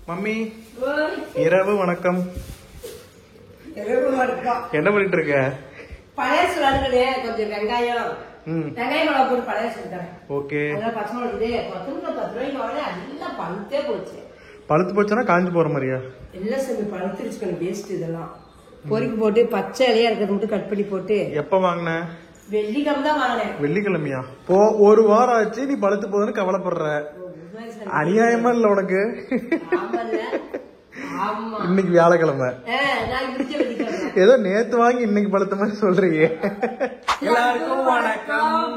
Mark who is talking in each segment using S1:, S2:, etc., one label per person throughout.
S1: Mummy இரவு வணக்கம். என்ன பண்ணிட்டு இருக்க?
S2: பழைய சுடாது கொஞ்சம் வெங்காயம் மிளகா போட்டு பழைய சுடுறேன். ஓகே. பச்சை மிளகு 10 ரூபாய்க்கு அதெல்லாம் பழுத்தே போச்சு.
S1: பழுத்து போச்சுன்னா காஞ்சி போற மாதிரியா?
S2: எல்லாம் சேர்ந்து பழுத்துருச்சு, கொஞ்சம் வேஸ்ட். இதெல்லாம் பொறுக்கி போட்டு பச்சை இலையா இருக்கிறத மட்டும் கட் பண்ணி போட்டு.
S1: எப்ப வாங்கின?
S2: வெள்ளிக்கிழமை தான் வாங்கினேன்.
S1: வெள்ளிக்கிழமையா? ஒரு வாரம் ஆச்சு நீ பழுத்து போகுதுன்னு கவலைப்படுற. அநியாயமா இல்ல உனக்கு? இன்னைக்கு வியாழக்கிழமை, ஏதோ நேத்து வாங்கி இன்னைக்கு பழுத்த மாதிரி சொல்றீங்க. எல்லாருக்கும் வணக்கம்,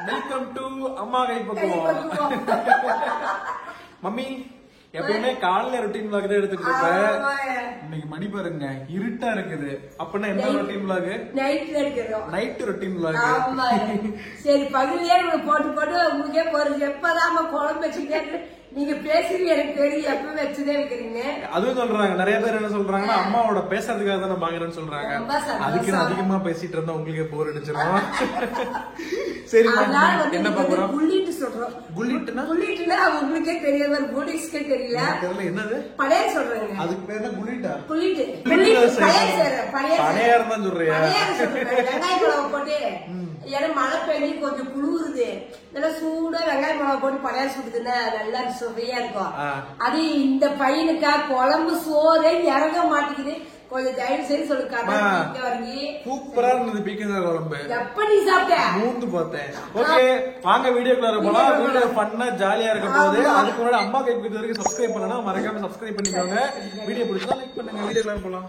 S1: வெல்கம் டு அம்மா கைப்பக்குவம். மம்மி எப்பயுமே காலையில ரொட்டீன் விளாக் தான் எடுத்துட்டு இருப்பேன். இன்னைக்கு மணி பாருங்க இருட்டா இருக்குது. அப்படின்னா என்ன routine vlog? Night routine vlog.
S2: சரி பகலியே போட்டு போட்டு உங்களுக்கே போறது. எப்பதான் குழம்பு வச்சுக்கிட்டே நீங்க பேசுறீங்க, எனக்கு தெரியும். எப்ப வச்சுதே வைக்கிறீங்க.
S1: அதுவும் சொல்றாங்க நிறைய பேர். என்ன சொல்றாங்கன்னா அம்மாவோட பேசுறதுக்காக தானே வாங்குறேன்னு சொல்றாங்க. அதுக்கு நான் அதிகமா பேசிட்டு இருந்தா உங்களுக்கே போர் அடிச்சிடும். சரி என்ன பாக்குறோம்? குள்ளிட்டு சொல்றோம். குள்ளிட்டுனா
S2: உங்களுக்கே தெரியாது, போலீஸ்க்கே தெரியல.
S1: என்னது
S2: பழைய சொல்றாங்க.
S1: அதுக்கு பேர் என்ன? குள்ளிட்டா?
S2: குள்ளிட்டு
S1: பழைய தான் சொல்றியா?
S2: வெங்காய மிளகா போட்டு ஏன்னா மழை பெய்ஞ்சு கொஞ்சம் குளிருது, நல்லா சூடா வெங்காய மிளகா போட்டு பழைய சுடுதுன்னா நல்லா சுவையா இருக்கும். அது இந்த பையனுக்கா குழம்பு சோறே இறங்க மாட்டேங்குது. கொஞ்சம் தயவு செய்து சொல்லுங்க.
S1: சூப்பரா இருந்தது பீக்கங்காய் குழம்பு.
S2: எப்ப நீ சாப்பிட்ட?
S1: மூந்து பார்த்தேன். ஓகே வாங்க வீடியோக்குள்ள போலாம். வீடியோ பண்ணா ஜாலியா இருக்க போகுது. அதுக்கு முன்னாடி அம்மா கைப்பக்குவம் வரைக்கும் சப்ஸ்கிரைப் பண்ணனா மறக்காம சப்ஸ்கிரைப் பண்ணிக்கோங்க. வீடியோ பிடிச்சா லைக் பண்ணுங்க. வீடியோக்குள்ள போலாம்.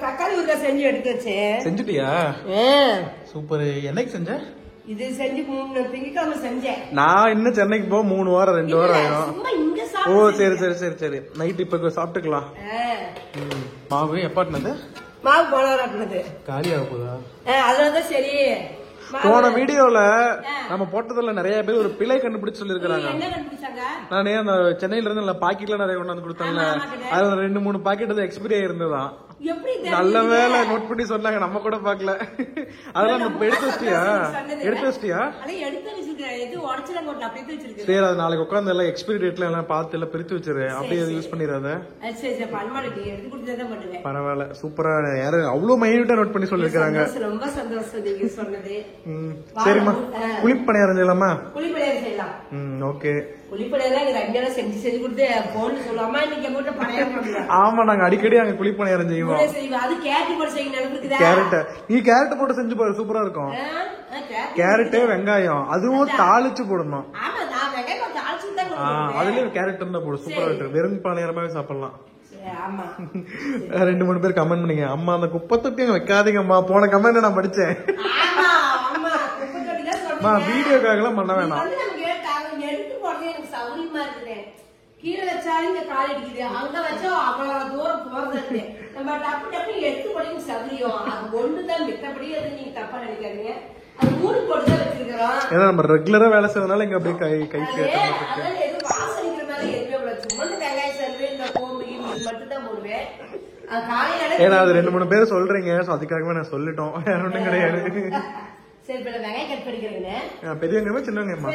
S2: தக்காளி ஊறுகாய் செஞ்சு எடுத்து வச்சேன்.
S1: செஞ்சுட்டியா? சூப்பர். என்னைக்கு செஞ்ச?
S2: இது செஞ்சு 3 திங்கட்கிழமை செஞ்சேன்.
S1: நான் இன்னும் சென்னைக்கு போக 3 வாரம் 2 வாரம் ஆயிடும். ஓ சரி சரி சரி சரி. நைட் இப்ப சாப்பிட்டுக்கலாம். மாவு எப்பாட்டினது?
S2: மாவு போனது
S1: காலியாக போதா?
S2: அதனாலதான் சரி.
S1: போன வீடியோல நம்ம போட்டதுல நிறைய பேர் ஒரு பிழை கண்டுபிடிச்சு சொல்லிருக்காங்க. நானே அந்த சென்னையில இருந்து பாக்கெட்ல நிறைய கொண்டாந்து கொடுத்தாங்க. அதுல 2-3 பாக்கெட் எக்ஸ்பைரி ஆயிருந்ததான். நல்ல வேலை நோட் பண்ணி சொன்னாங்க, நம்ம கூட பாக்கல. அதெல்லாம் எடுத்து வச்சிட்டியா? சரி, அது நாளைக்கு உட்காந்து எல்லாம் எக்ஸ்பைரி டேட்ல எல்லாம் பார்த்து எல்லாம் பிரித்து வச்சிரு. அப்படியே யூஸ் பண்ணிடாத. பரவாயில்ல, சூப்பரா. யாரு அவ்வளவு மைன்யூட்டா நோட் பண்ணி சொல்லிருக்காங்க.
S2: ரொம்ப சந்தோஷம் நீங்க சொன்னது.
S1: சரிம்மா, குழிப்பணியாரம் செய்யலாமா?
S2: குழிப்பணியாரம் செய்யலாம்.
S1: ஓகே. ஆமா, நாங்க அடிக்கடி அங்க குழிப்பணியாரம் செய்வோம். கேரட், நீ கேரட் போட்டு செஞ்சு பாரு, சூப்பரா இருக்கும். கேரட் வெங்காயம் அதுவும் தாளிச்சு போடணும். அதுலயும் கேரட் இருந்தா போடு, சூப்பரா இருக்கு. வெறும் பணியாரமாவே சாப்பிடலாம். 2-3 பேர் கமெண்ட் பண்ணீங்க, அம்மா அந்த குப்பை தொட்டியும் வைக்காதீங்கம்மா. போன கமெண்ட் நான் படிச்சேன். வீடியோக்காக எல்லாம் பண்ண வேணாம்.
S2: கீழே வச்சாலும் இந்த கால் அடிக்குது, அங்க வச்சா அவ்வளவு தூரம் போறது. நம்ம டப்பு டப்பு எடுத்து போடுங்க சௌரியம். அது ஒண்ணுதான், மித்தபடி அது நீங்க தப்பா நினைக்காதீங்க. அது மூணு போட்டுதான் வச்சிருக்கிறோம்.
S1: ஏன்னா நம்ம ரெகுலரா வேலை செய்யறதுனால இங்க அப்படியே கை
S2: எதுவும் வாசனிக்கிற மாதிரி எதுவுமே சும்மா வெங்காய சர்வே இந்த கோம்பு மட்டும் தான் போடுவேன். அது காலையில
S1: ஏன்னா அது 2-3 பேர் சொல்றீங்க, அதுக்காகவே நான் சொல்லிட்டோம். வேற ஒண்ணும் கிடையாது.
S2: சரி, வெங்காயம் கட் பண்ணிக்கிறேங்க.
S1: பெரிய வெங்காயமா சின்ன வெங்காயமா?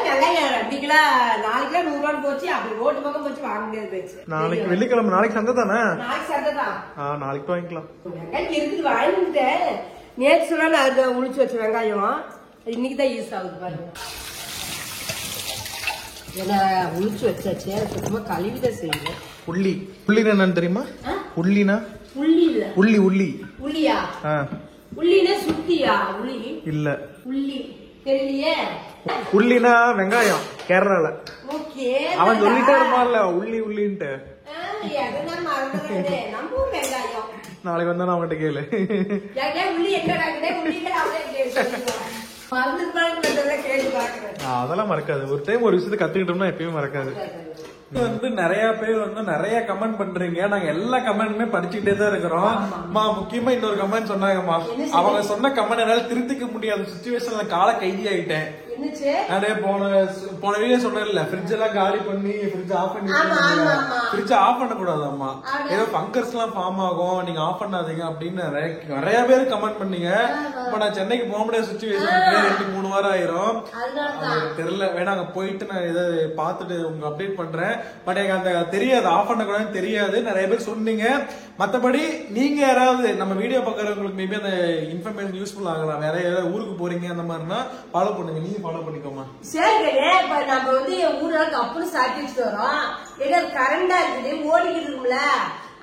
S2: வெங்காயம் 2 கிலோ 4 கிலோ 100 ரூபான்னு போச்சு. அப்படி ரோட்டு பக்கம் போச்சு, வாங்க முடியாது போச்சு.
S1: நாளைக்கு வெள்ளிக்கிழமை, நாளைக்கு சந்தை தானே?
S2: நாளைக்கு சந்தை தான்.
S1: நாளைக்கு வாங்கிக்கலாம்.
S2: வெங்காயம் இருக்குது, வாங்கிட்டேன். நேற்று சொன்னா அதை உளிச்சு வச்ச வெங்காயம் இன்னைக்குதான் யூஸ் ஆகுது பாருங்க. ஏன்னா உளிச்சு வச்சாச்சு, சுத்தமா கழுவிதான் செய்யுங்க.
S1: உள்ளினா என்னன்னு தெரியுமா? உள்ளினா
S2: உள்ளி இல்ல,
S1: உள்ளி.
S2: உள்ளியா? உள்ளினா சுத்தியா? உள்ளி
S1: இல்ல,
S2: உள்ளி தெரியலையே.
S1: உள்ளினா வெங்காயம் கேரளால.
S2: ஓகே,
S1: அவன் சொல்லிட்டே இருப்பான்ல உள்ளின்ட்டு.
S2: நம்ம வெங்காயம்
S1: நாளைக்கு வந்தா நான் அவங்ககிட்ட கேளு. அதெல்லாம் மறக்காது. ஒரு டைம் ஒரு விஷயத்தை கத்துக்கிட்டோம்னா எப்பயுமே மறக்காது. நிறைய பேர் நிறைய கமெண்ட் பண்றீங்க. நாங்க எல்லா கமெண்ட்டுமே படிச்சுக்கிட்டே தான் இருக்கிறோம். முக்கியமா இன்னொரு கமெண்ட் சொன்னாங்கம்மா, அவங்க சொன்ன கமெண்ட் என்னால திருத்திக்க முடியாத சிச்சுவேஷன்ல கால கைதி ஆயிட்டேன். போன வீடியோ சொன்னேன்ல, ஃப்ரிட்ஜ் எல்லாம் காலி பண்ணி ஃப்ரிட்ஜ் ஆஃப் பண்ணி, ஃப்ரிட்ஜ் ஆஃப் பண்ண கூடாதாம்மா, ஏதோ ஃபங்கஸ் எல்லாம் ஃபார்ம் ஆகும், நீங்க ஆஃப் பண்ணாதீங்க அப்படின்னு நிறைய பேர் கமெண்ட் பண்ணீங்க. இப்ப நான் சென்னைக்கு போக முடியாத சிச்சுவேஷன் 2-3 வாரம் ஆயிரும். தெரியல, வேணா அங்க போயிட்டு நான் ஏதாவது பாத்துட்டு உங்களுக்கு அப்டேட் பண்றேன். பட் எனக்கு அந்த தெரியாது, ஆஃப் பண்ண கூட தெரியாது. நிறைய பேர் சொன்னீங்க. மத்தபடி நீங்க யாராவது நம்ம வீடியோ பாக்குறவங்களுக்கு மேபி அந்த இன்ஃபர்மேஷன் யூஸ்ஃபுல் ஆகலாம். வேற ஏதாவது ஊருக்கு போறீங்க அந்த மாதிரினா ஃபாலோ பண்ணுங்க. நீங்க ஃபாலோ பண்ணிக்கோமா.
S2: சரி, இப்ப நம்ம வந்து ஊருக்கு அப்புறம் சாப்பிட்டு வச்சுட்டு வரோம். ஏன்னா கரண்டா இருக்குது, ஓடிக்கிட்டு இருக்கும்ல,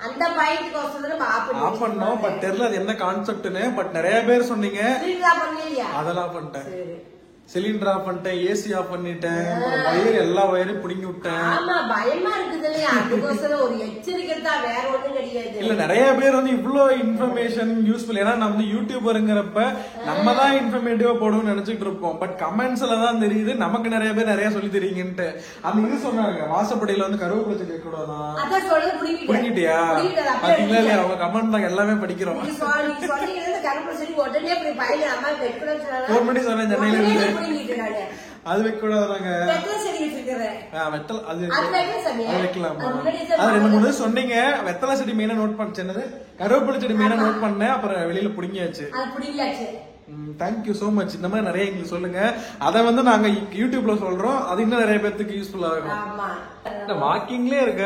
S2: அந்த பாயிண்ட்க்கு
S1: ஆஃப் பண்ணோம். பட் தெரியல அது என்ன கான்செப்ட்னு. பட் நிறைய பேர் சொன்னீங்க. அதெல்லாம் பண்ணிட்டேன். சிலிண்டர் ஆஃப் பண்ணிட்டேன், ஏசி ஆஃப் பண்ணிட்டேன், வயர் எல்லா வயரையும் பிடிங்கி விட்டேன்.
S2: பயமா இருக்குது, ஒரு எச்சரிக்கை தான், வேற ஒண்ணும் கிடையாது.
S1: இல்ல நிறைய பேர் வந்து இவ்வளவு இன்ஃபர்மேஷன் யூஸ்ஃபுல். ஏன்னா நம்ம யூடியூபருங்கிறப்ப நம்ம தான் இன்ஃபர்மேட்டிவா போடுவோம்னு நினைச்சிட்டு இருப்போம். பட் கமெண்ட்ஸ்ல தான் தெரியுது நமக்கு நிறைய பேர் நிறைய சொல்லி தெரியுங்கன்ட்டு. அந்த இது சொன்னாங்க, வாசப்படியில வந்து கருவேப்பிலை செடி வைக்கூடாதான். புடிங்கிட்டியா? பாத்தீங்களா இல்லையா? அவங்க கமெண்ட் தான் எல்லாமே படிக்கிறோம். 4 மணி சொன்னேன் சென்னையில இருந்து. அது வைக்க கூடாதாங்க. அது வைக்கலாம். அது 2-3 சொன்னீங்க. வெத்தலை செடி மெயினா நோட் பண்ணது, கருவேப்பிலை செடி மெயினா நோட் பண்ணேன். அப்புறம் வெளியில புடிங்கியாச்சு. Thank you so much. இந்த மாதிரி நிறைய எங்களுக்கு சொல்லுங்க. அதை வந்து நாங்க யூடியூப்ல சொல்றோம். அது இன்னும் நிறைய பேருக்கு யூஸ்ஃபுல் ஆகும். வாக்கிங்லயே இருக்க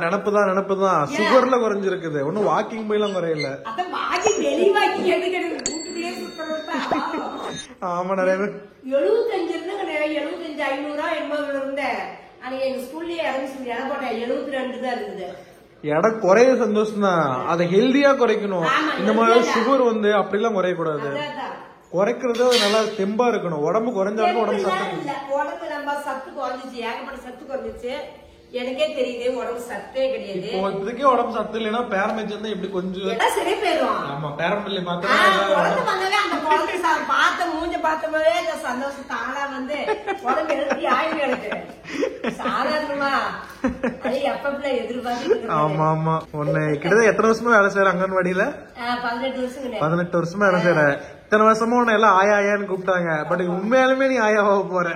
S1: நினப்புதான் சுகர்ல குறைஞ்சிருக்குது. ஒன்னும் வாக்கிங் போயெல்லாம் குறையல. ஆமா, நிறைய பேர்
S2: 75
S1: எடை குறைய சந்தோஷம் தான். அதை ஹெல்தியா குறைக்கணும். இந்த மாதிரி சுகர் வந்து அப்படிலாம் குறைய கூடாது. குறைக்கிறது நல்லா தெம்பா இருக்கணும். உடம்பு குறைஞ்சாலும் உடம்பு
S2: சத்து குறைஞ்சிச்சு, ஏகப்பட்ட சத்து குறைஞ்சிச்சு. எனக்கே தெரியுது உடம்பு சத்தே கிடையாது.
S1: இப்போதைக்கு உடம்பு சத்து இல்லைன்னா பேரமேஜ் தான் இப்படி கொஞ்சம்
S2: சரி போயிடும்.
S1: ஆமா, பேரமில்லை
S2: பார்த்த மூஞ்ச பார்த்தவே சந்தோஷம் தானா வந்து உடம்பு எழுதி ஆயுள் எனக்கு சாதாரணமா எப்ப எதிர்பார்த்து.
S1: ஆமா ஆமா. ஒண்ணு கிட்டத்தட்ட எத்தனை வருஷமா வேலை செய்யற அங்கன்வாடியில?
S2: 18
S1: வருஷமா வேலை செய்யற. இத்தனை வருஷமா உன்ன எல்லாம் ஆயா ஆயான்னு கூப்பிட்டாங்க. பட் உண்மையாலுமே நீ ஆயாவா போற?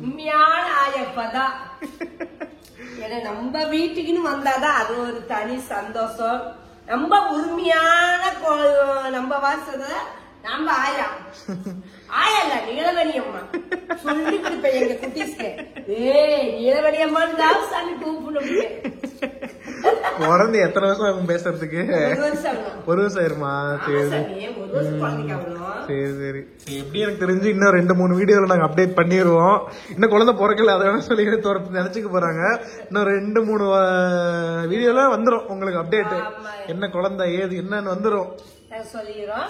S2: உண்மையான ஆயப்பதான். ஏன்னா நம்ம வீட்டுக்குன்னு வந்தாதான் அது ஒரு தனி சந்தோஷம். ரொம்ப உரிமையான நம்ம வாசத நம்ம ஆயா இல்ல நீலவணி அம்மா சொல்லி கொடுப்பேன் எங்க குட்டீஸ்க்கு. நீலவணி அம்மான்னு தான் சாமி கூப்பிடுங்க.
S1: பிறந்து எத்தனை வருஷம் ஆகும் பேசுறதுக்கு?
S2: 1 வருஷம்.
S1: 1 வருஷம் ஆயிருமா? சரி சரி சரி. எப்படி எனக்கு தெரிஞ்சு இன்னும் 2-3 வீடியோல நாங்க அப்டேட் பண்ணிடுவோம். இன்னும் குழந்தை பிறக்கல, அதை வேணா சொல்லி நினைச்சுக்க போறாங்க. இன்னும் 2-3 வீடியோல வந்துரும் உங்களுக்கு அப்டேட். என்ன குழந்தை ஏது என்னன்னு வந்துரும்
S2: சொல்லிடுறோம்.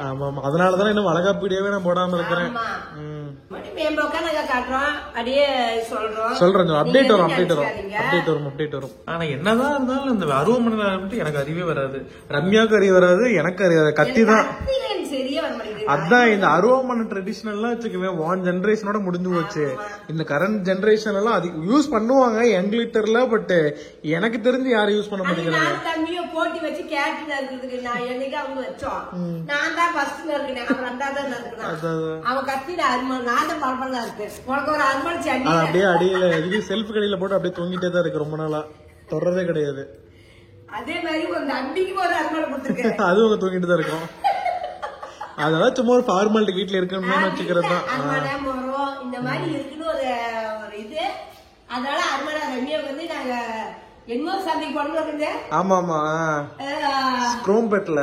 S1: ஆமா ஆமா. அதனாலதான் இன்னும் வளகாப்பு வீடியோவே நான் போடாம இருக்கிறேன். சொல்றேன். அப்டேட் வரும். ஆனா என்னதான் இருந்தாலும் இந்த அருவமனை எனக்கு அறிவே வராது. ரம்யாவுக்கு அறிவு வராது, எனக்கு அறிவு. கத்தி தான். அதான் இந்த அருவமனை ட்ரெடிஷனல் வச்சுக்கவே 1 ஜெனரேஷனோட முடிஞ்சு போச்சு. இந்த கரண்ட் ஜெனரேஷன் எல்லாம் அது யூஸ் பண்ணுவாங்க யங் லிட்டர்ல. பட் எனக்கு தெரிஞ்சு யாரும் யூஸ் பண்ண மாட்டேங்கிறாங்க.
S2: போட்டி வச்சு கேட்டு நான் என்னைக்கு அவங்க வச்சோம். நான் தான் ஃபர்ஸ்ட் இருக்கேன், அப்புறம் 2வது இருக்கேன். அவன் கத்தின அருமன் நான் தான் பரபரா இருக்கு. உனக்கு ஒரு அருமன் சட்டி
S1: அப்படியே அடியில இது செல்ஃப் கடையில போட்டு அப்படியே தொங்கிட்டே தான் இருக்கு. ரொம்ப நாளா தொடரதே கிடையாது.
S2: அதே மாதிரி ஒரு அண்டிக்கு ஒரு அருமனை கொடுத்துருக்கேன்,
S1: அது உங்க தூங்கிட்டு தான் இருக்கும். அதெல்லாம் சும்மா ஒரு ஃபார்மாலிட்டி வீட்டுல இருக்கணும்னு வச்சுக்கிறது தான்.
S2: இந்த மாதிரி இருக்குன்னு ஒரு இது. அதனால அருமனை ரம்யா வந்து நாங்க
S1: ஆமா ஆமா குரோம்பேட்ல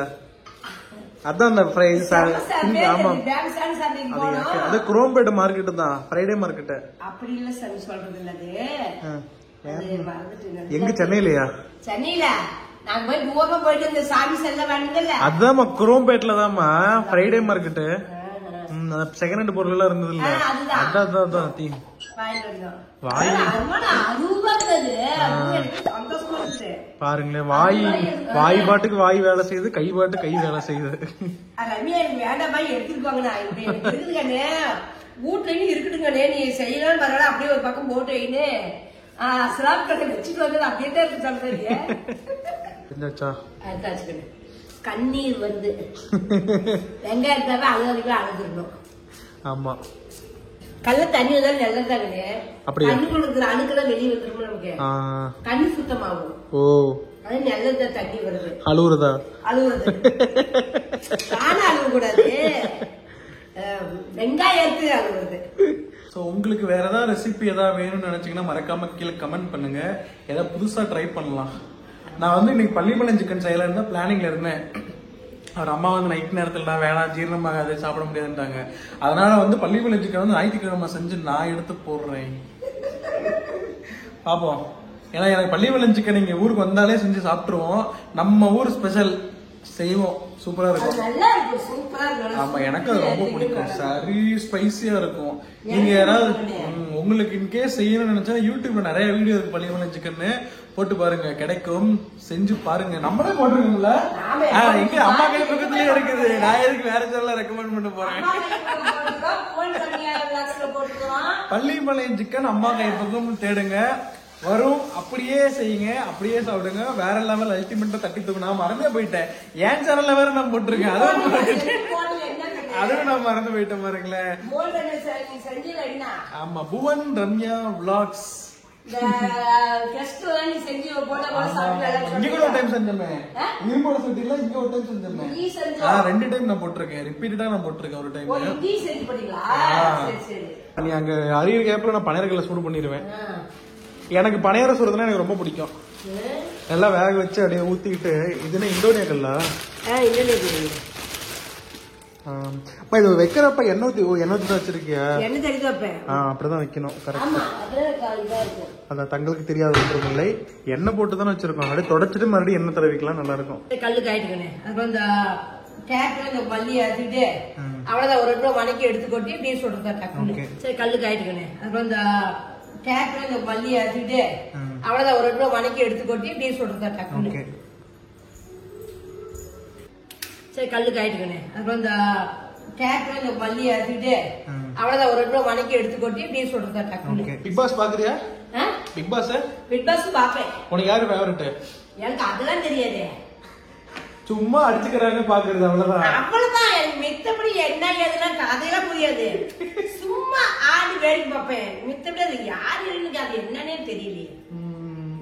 S1: அதான் அந்த அது குரோம்பேட் மார்க்கெட் தான், ஃப்ரைடே மார்க்கெட்.
S2: அப்படி இல்ல சார் சொல்றது இல்லது.
S1: எங்க சென்னையிலயா?
S2: சென்னையில நாங்க போய் தூரம் போயிட்டு இந்த சாமி செல்ல வேண்டியதில்ல.
S1: அதாம்மா குரோம்பேட்ல தான்மா ஃப்ரைடே மார்க்கெட். செகண்ட் ஹேண்ட் பொருள் எல்லாம் இருந்தது இல்ல, அதான் தீ பாருங்களேன். வாய் பாட்டுக்கு வாய் வேலை செய்யுது, கை பாட்டு கை வேலை செய்யுது.
S2: வீட்டுல இருக்குதுங்கண்ணே, நீ செய்யலாம் பரவாயில்ல, அப்படியே ஒரு பக்கம் போட்டு ஸ்லாப் கடை வச்சுட்டு வந்து அப்படியே தான் இருக்கு சொல்றீங்க. கண்ணீர் வந்து வெங்காயத்தாவே அழுகிறோம்.
S1: ஆமா
S2: கல்ல தண்ணி வந்தா நல்லதாங்க.
S1: அப்படியே
S2: கண்ணுக்குள்ள இருக்கிற அணுக்கெல்லாம் வெளியே வந்துரும் நமக்கு. கண்ணு சுத்தமாகும். ஓ அது நல்லதா தண்ணி வருது. அழுவுறதா? அழுவுறது. தானே அழுவ கூடாது. வெங்காயத்துக்கு அழுவுறது.
S1: ஸோ உங்களுக்கு வேற ஏதாவது ரெசிபி ஏதாவது வேணும்னு நினைச்சீங்கன்னா மறக்காம கீழே கமெண்ட் பண்ணுங்க. ஏதாவது புதுசா ட்ரை பண்ணலாம். நான் வந்து இன்னைக்கு பள்ளிப்பாளையம் சிக்கன் செய்யலாம் தான் பிளானிங்ல இருந்தேன். அவர் அம்மா வந்து நைட் நேரத்தில் தான் வேணாம் ஜீரணமாகாது சாப்பிட முடியாதுன்ட்டாங்க. அதனால வந்து பள்ளிப்பாளையம் சிக்கன் வந்து ஞாயிற்றுக்கிழமை செஞ்சு நான் எடுத்து போடுறேன். பாப்போம். ஏன்னா எனக்கு பள்ளிப்பாளையம் சிக்கன் இங்க ஊருக்கு வந்தாலே செஞ்சு சாப்பிட்டுருவோம். நம்ம ஊர் ஸ்பெஷல் செய்வோம். சூப்பரா இருக்கும். ஆமா எனக்கு அது ரொம்ப பிடிக்கும். சரி ஸ்பைசியா இருக்கும். நீங்க யாராவது உங்களுக்கு இன்கேஸ் செய்யணும்னு நினைச்சா யூடியூப்ல நிறைய வீடியோ இருக்கு பள்ளிப்பாளையம் சிக்கன் போட்டு பாருங்க, கிடைக்கும். செஞ்சு பாருங்க. நம்மளே போட்டுருக்கோம்ல. இங்க அம்மா கை பக்கத்துலயே இருக்குது. நான் எதுக்கு வேற சேனல்ல ரெக்கமெண்ட் பண்ண போறேன். பள்ளிப்பாளையம் சிக்கன் அம்மா கை பக்கம் தேடுங்க வரும். அப்படியே செய்யுங்க, அப்படியே சாப்பிடுங்க. வேற லெவல் அல்டிமேட்டா தட்டி தூக்கு. நான் மறந்தே போயிட்டேன். ஏன் சேனல்ல வேற நான் போட்டிருக்கேன். அதுவும் நான் மறந்து போயிட்டேன் பாருங்களேன். ஆமா புவன் ரம்யா விளாக்ஸ். இங்க கூட ஒரு டைம் செஞ்சோமே. இரும்போட சுத்தில இங்க ஒரு டைம் செஞ்சோமே. 2 டைம் நான் போட்டிருக்கேன். ரிப்பீட்டடா நான் போட்டிருக்கேன் ஒரு டைம். நீ அங்க அரியர் கேப்ல நான் பனையர்களை சூடு பண்ணிடுவேன். எனக்கு பனையாரம் சுடுறதுனா எனக்கு ரொம்ப பிடிக்கும். எல்லாம் வேக வச்சு அப்படியே ஊத்திக்கிட்டு. இதுன்னா இந்தோனேயா கல்லா? இது வைக்கிறப்ப எண்ணெய் ஊத்தி தான் வச்சிருக்கியா? அப்படிதான் வைக்கணும். அதான் தங்களுக்கு தெரியாத ஒன்றும் இல்லை. எண்ணெய் போட்டு தானே வச்சிருக்கோம். அப்படியே தொடச்சிட்டு மறுபடியும் எண்ணெய் தடவிக்கலாம். நல்லா இருக்கும்.
S2: கல்லு காயிட்டுக்கணும். அப்புறம் இந்த கேப்ல இந்த மல்லி அரைச்சிட்டு அவ்வளவுதான். ஒரு ரூபா வணக்கி எடுத்து கொட்டி அப்படியே சொல்றேன். சரி கல்லு காயிட்டுக்கணும். அப்புறம் இந்த கேப்ல இந்த மல்லி அரைச்சிட்டு அவ்வளவுதான். ஒரு ரூபா வணக்கி எடுத்து கொட்டி அப்படியே சொல்றேன். சரி கல்லு காயிட்டுக்கணும். அப்புறம் இந்த கேப்ல இந்த மல்லி அரைச்சிட்டு அவ்வளவுதான். ஒரு ரூபா வணக்கி எடுத்து கொட்டி அப்படியே சொல்றேன்.
S1: பிக் பாஸ் பாக்குறியா? பிக் பாஸ்
S2: பாப்பேன்.
S1: உனக்கு யாரு ஃபேவரட்?
S2: எனக்கு அதெல்லாம் தெரியாது.
S1: சும்மா அடிச்சுக்கிறாங்க பாக்குறது அவ்வளவுதான்.
S2: அவ்வளவுதான். எனக்கு மித்தபடி என்ன ஏதுலாம் கதையெல்லாம் புரியாது. சும்மா ஆடி வேடிக்கை பார்ப்பேன். மித்தபடி அது யாரு அது என்னன்னே தெரியலையே.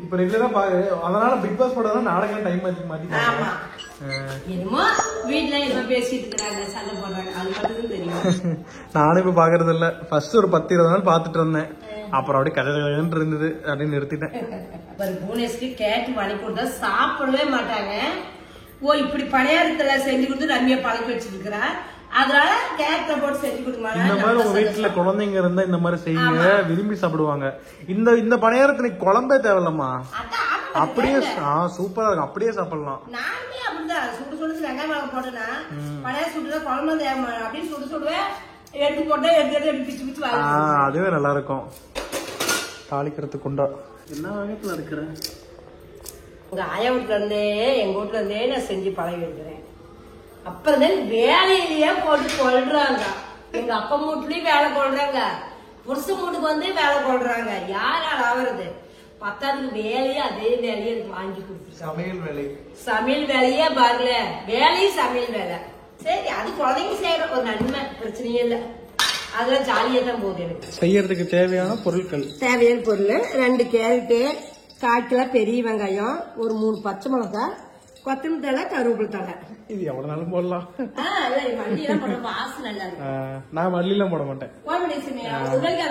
S1: இப்ப ரெகுலரா பாரு. அதனால பிக் பாஸ் போட நாடகம் டைம் மாத்தி
S2: என்னமோ வீட்டுல என்ன பேசிட்டு இருக்காங்க, சண்டை போடுறாங்க. அது மட்டும் தெரியும்.
S1: நானும் இப்ப பாக்குறது இல்ல. ஃபர்ஸ்ட் ஒரு 10-20 நாள் பாத்துட்டு இருந்தேன். அப்புறம் அப்படியே கதை இருந்தது அப்படின்னு நிறுத்திட்டேன்.
S2: புவனேஷ்க்கு கேட்டு வணி கொடுத்தா சாப்பிடவே மாட்டாங்க. ஓ இப்படி பணியாரத்துல செஞ்சு கொடுத்து ரம்யா பழக்கி வச்சிருக்கிறா. அதனால கேட்ட போட்டு செஞ்சு கொடுக்க.
S1: இந்த மாதிரி உங்க வீட்டுல குழந்தைங்க இருந்தா இந்த மாதிரி செய்யுங்க, விரும்பி சாப்பிடுவாங்க. இந்த பணியாரத்துல குழம்பே தேவையில்லம்மா. அப்படியே சூப்பரா இருக்கும். அப்படியே சாப்பிடலாம்.
S2: நானுமே அப்படிதான் சுடு சுடு வெங்காயம் மிளகு போட்டேன்னா பணியாரம் சுட்டுதான் குழம்பு தேவை அப்படின்னு சுடுவேன். எடுத்து போட்டா எடுத்து பிச்சு பிச்சு
S1: அதுவே நல்லா இருக்கும். தாளிக்கிறதுக்கு கொண்டா என்ன வகைத்துல இருக்கிற
S2: உங்க ஆயா வீட்டுல இருந்தே எங்க வீட்டுல இருந்தே நான் செஞ்சு பழகி வைக்கிறேன். அப்புறம் வேலையிலேயே போட்டு கொள்றாங்க. எங்க அப்பா வீட்லயும் வேலை கொள்றாங்க, புருஷன் வீட்டுக்கு வந்து வேலை கொள்றாங்க. யாரால ஆகுறது? பத்தாவதுக்கு வேலையே அதே வேலையை எனக்கு வாங்கி கொடுத்து சமையல் வேலையே பாருல. வேலையும் சமையல் வேலை. சரி அது குழந்தைங்க செய்யற ஒரு நன்மை, பிரச்சனையே இல்லை. அதெல்லாம் ஜாலியா தான் போகுது. எனக்கு
S1: செய்யறதுக்கு தேவையான பொருட்கள்
S2: 2 கேரட்டு, 1/4 கிலோ பெரிய வெங்காயம், ஒரு 3 பச்சை மிளகாய், கொத்தமல்லி தழை, கருவேப்பிலை தழை.
S1: இது எவ்வளவு நாளும் போடலாம்.
S2: மல்லியெல்லாம் போட வாசம் நல்லா இருக்கும்.
S1: நான் மல்லியெல்லாம் போட மாட்டேன்.
S2: அருமையா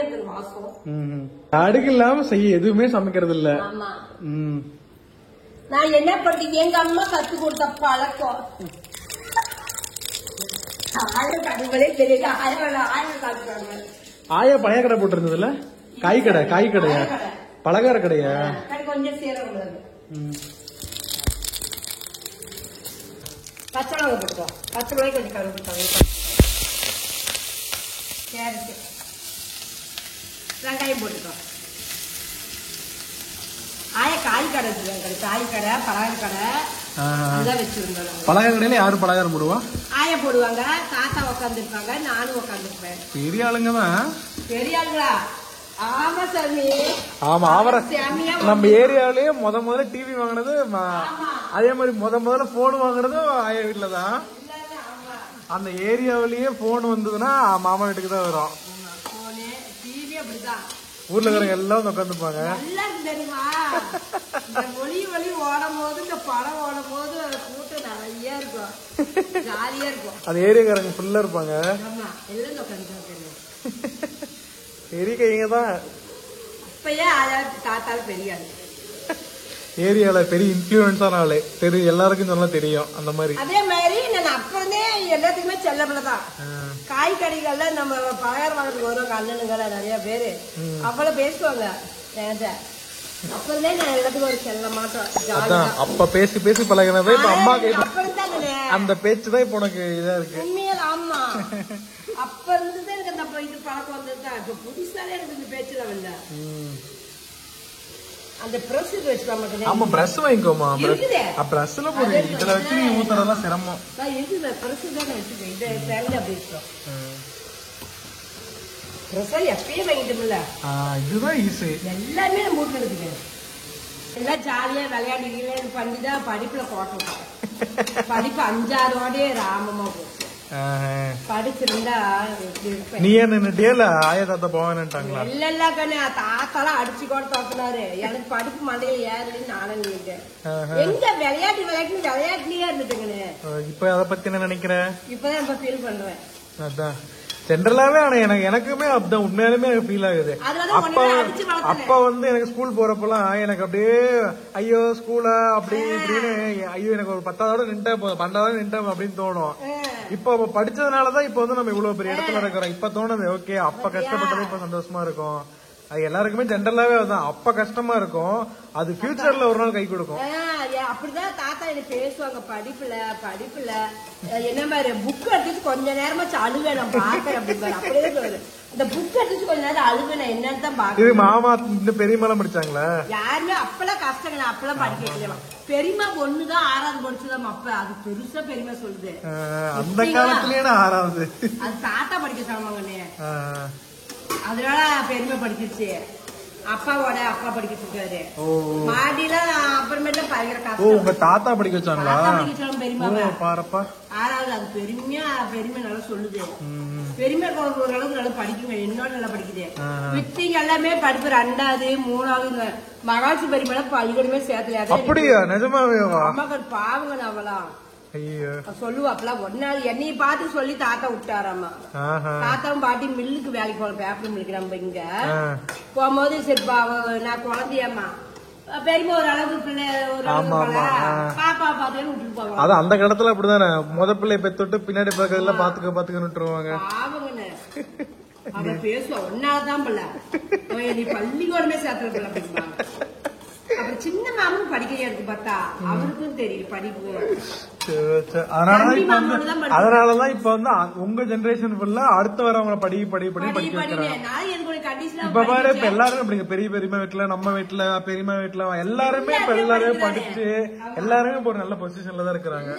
S2: இருக்கு வாசம்.
S1: அடுக்கு இல்லாம செய்ய எதுவுமே சமைக்கிறது இல்ல.
S2: ஆமா நான் என்ன பண்றேன், எங்க அம்மா கத்து கொடுத்த பழக்கம்.
S1: ஆயா பழைய கடை போட்டு இருந்ததுல காய் கடையா பலகார கடையா?
S2: கொஞ்சம் சீரகம் பச்சை மிளகாய் போட்டுக்கோ. பச்சை மிளகாய் கொஞ்சம் கருவேப்பிலை, கேரட்டு, வெங்காயம் போட்டுக்கோ. ஆயா காய் கடை வச்சிருக்காங்க. காய் கடை பலகார கடை அதான் வச்சிருந்தோம்.
S1: பலகார கடையில யாரு பலகாரம் போடுவா?
S2: ஆயா போடுவாங்க. தாத்தா உட்காந்துருப்பாங்க, நானும் உட்காந்துருப்பேன்.
S1: பெரிய ஆளுங்க தான்.
S2: பெரிய ஆளுங்களா? ஆமா சாமி.
S1: ஆமா நம்ம ஏரியாவிலேயே முதல்ல டிவி வாங்கினது, அதே மாதிரி முதல்ல போன் வாங்குறதும் ஆயா வீட்டுலதான். அந்த ஏரியாவிலேயே போன் வந்ததுன்னா மாமா வீட்டுக்கு தான் வரும்.
S2: இப்படிதான்.
S1: ஊர்ல இருக்கிறவங்க எல்லாம் உட்காந்துப்பாங்க.
S2: நல்லா இருக்கு தெரியுமா? இந்த ஒளி ஓடும் போது, இந்த படம் ஓடும் போது கூட்டம் நிறைய இருக்கும், ஜாலியா இருக்கும்.
S1: அது ஏரியாக்காரங்க ஃபுல்லா இருப்பாங்க.
S2: ஆமா, எல்லாம் உட்காந்துருக்காங்க.
S1: பெரிய கைங்க தான்.
S2: அப்பயே தாத்தால பெரிய ஆளு,
S1: ஏரியால பெரிய இன்ஃபுளுன்ஸான ஆளு தெரியும், எல்லாருக்கும் சொன்னா தெரியும். அந்த மாதிரி
S2: அதே மாதிரி நான் அப்பவே எல்லாத்துக்குமே செல்ல பிள்ளைதான். காய் கடைகள்ல நம்ம பலகாரம் வாங்குறதுக்கு வருவாங்க அண்ணனுங்கள நிறைய பேரு, அவ்வளவு பேசுவாங்க என்கிட்ட. அப்பவே நான் எல்லாத்துக்கும் ஒரு செல்ல மாட்டோம்.
S1: அப்ப பேசி பேசி பழகினது இப்ப அம்மா அந்த பேச்சுதான் இப்ப உனக்கு இதா இருக்கு.
S2: உண்மையில ஆமா, அப்ப இருந்துதான் எனக்கு அந்த இது பழக்கம் வந்ததுதான். இப்ப புதுசாலே எனக்கு இந்த பேச்சுல வந்த அந்த பிரஷ் வச்சுக்க மாட்டேன்.
S1: ஆமா, பிரஷ் வாங்கிக்கோமா. பிரஷ்ல போடு, இதுல வச்சு நீ ஊத்துறதெல்லாம் சிரமம்.
S2: இருக்குது பிரஷ் தான் வச்சுக்கேன். இது தேங்காய் அப்படி இருக்கும். பிரஷ் எப்பயும் வாங்கிட்டோம்ல,
S1: இதுதான் ஈஸி.
S2: எல்லாமே நம்ம வீட்டுல இருக்குங்க. எல்லாம் ஜாலியா விளையாடி பண்ணிதான் படிப்புல போட்டோம். படிப்பு 5-6 ஓடே ராமமா போச்சு. படிச்சிருந்தா
S1: நீ நின்னுட்டே இல்ல ஆயா தாத்தா போவான்ட்டாங்களா?
S2: இல்ல கண்ணு, தாத்தாலாம் அடிச்சு கூட தோக்குனாரு. எனக்கு படிப்பு மண்டையில ஏறலன்னு நானும் நினைக்கிறேன். எங்க விளையாட்டுலயே இருந்துட்டுங்கண்ணு.
S1: இப்ப அத பத்தி என்ன நினைக்கிற?
S2: இப்பதான் இப்ப ஃபீல் பண்றேன்.
S1: அதான் ஜென்ரலாவே. ஆனா எனக்குமே அப்படிதான் உண்மையாலுமே ஃபீல் ஆகுது. அப்ப வந்து எனக்கு ஸ்கூல் போறப்பெல்லாம் எனக்கு அப்படியே ஐயோ ஸ்கூலா அப்படி இப்படின்னு, ஐயோ எனக்கு ஒரு 10ஆவது நின்ட்டா போதும், 12ஆவது நின்ட்டா அப்படின்னு தோணும். இப்ப படிச்சதுனாலதான் இப்ப வந்து நம்ம இவ்வளவு பெரிய இடத்துல இருக்கிறோம். இப்ப தோணுது ஓகே, அப்ப கஷ்டப்பட்டது இப்ப சந்தோஷமா இருக்கும். அது எல்லாருக்குமே ஜென்ரலாவே அதுதான். அப்ப கஷ்டமா இருக்கும், அது ஃபியூச்சர்ல ஒரு நாள் கை கொடுக்கும்.
S2: அப்படிதான் தாத்தா எனக்கு பேசுவாங்க. படிப்புல என்ன மாதிரி புக் எடுத்துட்டு கொஞ்ச நேரமா அழுவேன், நான் பாக்குறேன் அப்படின்னு அப்படியே சொல்லுது. இந்த புக் எடுத்துட்டு கொஞ்ச நேரம் அழுவேன், என்னன்னு தான் பாக்குறேன்.
S1: இது மாமா இந்த பெரியமாலாம் படிச்சாங்களா?
S2: யாருமே அப்பெல்லாம் கஷ்டங்கள், அப்பெல்லாம் படிக்க வைக்கல. பெரியமா ஒண்ணுதான் 6வது படிச்சுதான். அப்ப அது பெருசா பெரியமா சொல்லுது.
S1: அந்த காலத்திலேயே 6வது
S2: அது தாத்தா படிக்க சொன்னாங்கண்ணே, அதனால பெருமை படிச்சிருச்சு. அப்பாவோட அப்பா படிக்க சொல்றாரு. மாடியில அப்புறமேட்டு பயங்கர காசு.
S1: உங்க தாத்தா படிக்க வச்சாங்களா?
S2: பெரியமா
S1: பாரப்பா
S2: 6வது. அது பெருமை நல்லா சொல்லுது. பெருமை ஓரளவுக்கு நல்லா படிக்குங்க, என்னோட நல்லா படிக்குது. வித்திங்க எல்லாமே படிப்பு 2வது 3வது. மகாட்சி பெருமை பள்ளிக்கூடமே சேர்த்துல.
S1: அப்படியா? நிஜமாவே?
S2: அம்மாக்கு பாவங்க அவளாம் சொல்லுவாப்பெல்லாம். ஒன்னாவது என்னைய பார்த்து சொல்லி தாத்தா விட்டாராமா. தாத்தாவும் பாட்டி மில்லுக்கு வேலைக்கு போன, பேப்பர் மில்லுக்கு. நம்ம இங்க போகும்போது சரி நான் குழந்தையம்மா பெரியமா ஒரு அளவு பிள்ளை, ஒரு பாப்பா பாத்துன்னு விட்டுட்டு போவாங்க.
S1: அது அந்த காலத்துல அப்படிதானே, முத பிள்ளை பெத்துட்டு பின்னாடி பக்கத்துல பாத்துக்க விட்டுருவாங்க.
S2: பாவங்கன்னு அவன் பேசுவா. ஒன்னாவதுதான் பிள்ளை, நீ பள்ளிக்கூடமே சேர்த்துல பிள்ளை. அப்புறம் சின்ன மாமனும் படிக்கையா இருக்கு பார்த்தா, அவருக்கும் தெரியும் படிப்பு.
S1: அதனாலதான் இப்ப வந்து உங்க ஜெனரேஷன் ஃபுல்லா அடுத்து வரவங்க படிக்க வைக்கிறாங்க. இப்ப பாரு, இப்ப எல்லாரும் அப்படிங்க பெரிய பெரியமா வீட்டுல, நம்ம வீட்டுல, பெரியமா வீட்டுல எல்லாருமே இப்ப எல்லாருமே படிச்சு எல்லாருமே இப்ப ஒரு நல்ல பொசிஷன்ல தான் இருக்கிறாங்க.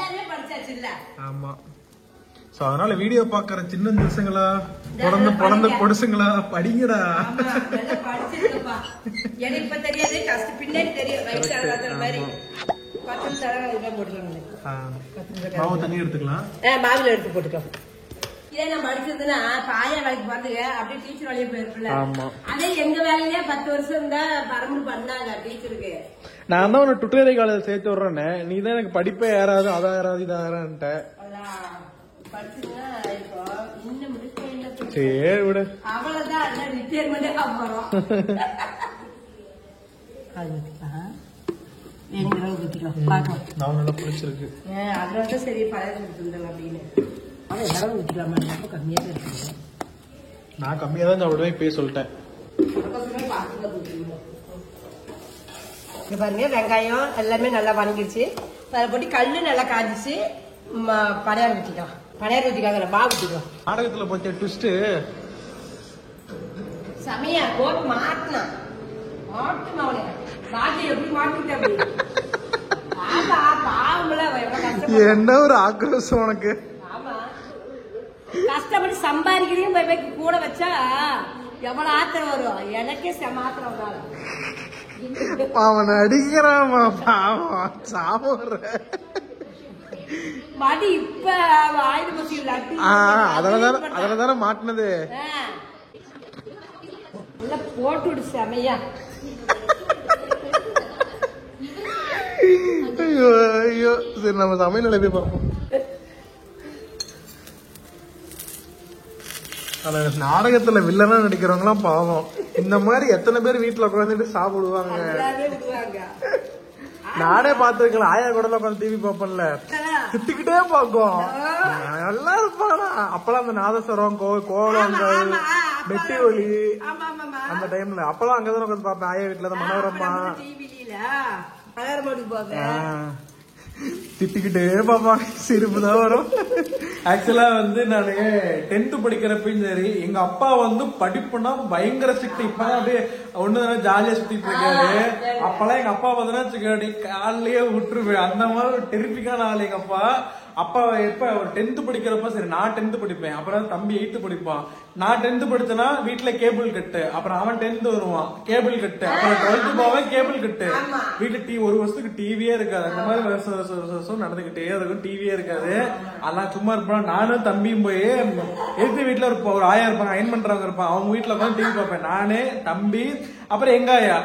S1: ஆமா. சோ அதனால வீடியோ பாக்குற சின்ன திசங்களா, பிறந்த பொடுசுங்களா, படிங்கடா. மாவு தண்ணி எடுத்துக்கலாம்.
S2: மாவுல எடுத்து போட்டுக்கலாம். இதே நான் படிச்சதுன்னா பாயா வேலைக்கு பாத்துக்க, அப்படியே டீச்சர் வேலையை போயிருப்பல. அதே எங்க வேலையிலே 10 வருஷம் இருந்தா பரம்பு பண்ணாங்க டீச்சருக்கு.
S1: நான் தான் உன்னை டுட்டோரியல் காலேஜ் சேர்த்து விடுறேன்னு, நீ தான் எனக்கு படிப்பே ஏறாது, அதான் ஏறாது இதா ஏறான்ட்ட. சரி விடு,
S2: அவ்வளவுதான். ரிட்டையர்மெண்டே போறோம்.
S1: பிடிச்சிருக்கு.
S2: அதனால சரி பழைய கொடுத்துருந்தாங்க அப்படின்னு. எல்லாரும் ஊற்றிக்கலாமா? ரொம்ப கம்மியா தான் இருக்கு.
S1: நான் கம்மியா தான் சாப்பிடுவேன், இப்பயே சொல்லிட்டேன்.
S2: இங்க பாருங்க, வெங்காயம் எல்லாமே நல்லா வணங்கிடுச்சு. அதை போட்டு கல்லு நல்லா காய்ச்சிச்சு. படையார் ஊற்றிக்கலாம். படையார் ஊற்றிக்காங்க, மாவு ஊற்றிக்கலாம்.
S1: நாடகத்துல போச்ச ட்விஸ்ட்
S2: சமையா போட்டு மாட்டினா மாட்டுமாவளே பாட்டி எப்படி மாட்டிட்ட?
S1: என்ன ஒரு ஆக்ரோஷம் உனக்கு.
S2: ஆமா, கஷ்டப்பட்டு சம்பாதிக்கிறீங்க கூட வச்சா எவ்வளவு ஆத்திரம் வரும். எனக்கே மாத்திரம் வரும்.
S1: அவன் அடிக்கிறாமா பாவம், சாப்பிடுற
S2: மடி இப்ப அதனாலதானே
S1: மாட்டினது.
S2: இல்ல போட்டு விடு செமையா.
S1: ஐயோ ஐயோ சரி நம்ம சமையல் நிலை போய் பார்ப்போம். நாடகத்துல வில்லனா நடிக்கிறவங்களாம் பாவம். இந்த மாதிரி எத்தனை பேர் வீட்டுல உட்காந்துட்டு சாப்பிடுவாங்க. நானே பாத்துருக்கல, ஆயா கூட உட்காந்து டிவி பாப்பேன்ல, திட்டிக்கிட்டே பாக்கும். நல்லா இருப்பானா அப்பெல்லாம் அந்த நாதஸ்வரம் கோலங்கள் மெட்டி ஒலி அந்த டைம்ல அப்பெல்லாம் அங்கதான் உட்காந்து பாப்பேன். ஆயா வீட்டுலதான் மனோரமா திட்டிக்கிட்டே பாப்பா சிரிப்பு தான் வரும். ஆக்சுவலா வந்து நானு 10th படிக்கிறப்பயும் சரி, எங்க அப்பா வந்து படிப்புனா பயங்கர ஸ்ட்ரிக்ட். இப்பதான் அப்படியே ஒண்ணுதானே ஜாலியா சுத்திட்டு இருக்காரு. அப்பெல்லாம் எங்க அப்பா பார்த்தா காலையே விட்டுருவேன். அந்த மாதிரி ஒரு டெரிபிக்கான ஆள் எங்க அப்பா. அப்பா எப்ப ஒரு 10th படிக்கிறப்ப சரி, நான் 10th படிப்பேன், அப்புறம் தம்பி 8th படிப்பான். நான் 10th படிச்சேன்னா வீட்டுல கேபிள் கட்டு, அப்புறம் அவன் 10th வருவான் கேபிள் கட்டு, அப்புறம் 12th போவேன் கேபிள் கட்டு. வீட்டுல ஒரு வருஷத்துக்கு டிவியே இருக்காது. அந்த மாதிரி வருஷம் நடந்துகிட்டே இருக்கும், டிவியே இருக்காது. அதெல்லாம் சும்மா இருப்பான். நானும் தம்பியும் போய் எதிர்த்து வீட்டுல ஒரு ஆயா இருப்பாங்க, அயன் பண்றவங்க இருப்பான், அவங்க வீட்டுல உட்காந்து டிவி பார்ப்பேன். நானு தம்பி அப்புறம் எங்க ஆயா